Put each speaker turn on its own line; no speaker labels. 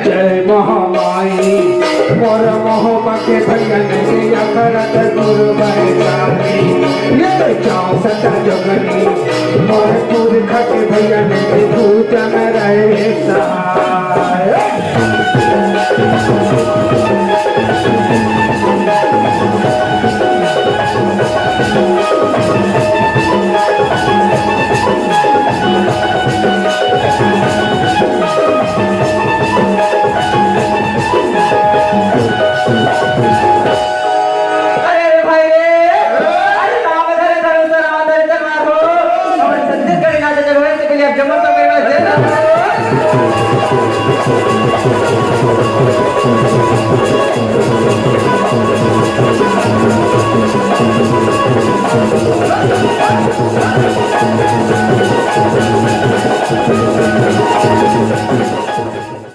जय महामाई मोर मोहबा के भैया ने अखरत गुरु बैठाई ये जाओ सदा जगनी मोर पुरखा के भैया ने पूजन रहे सहाय
Thank you.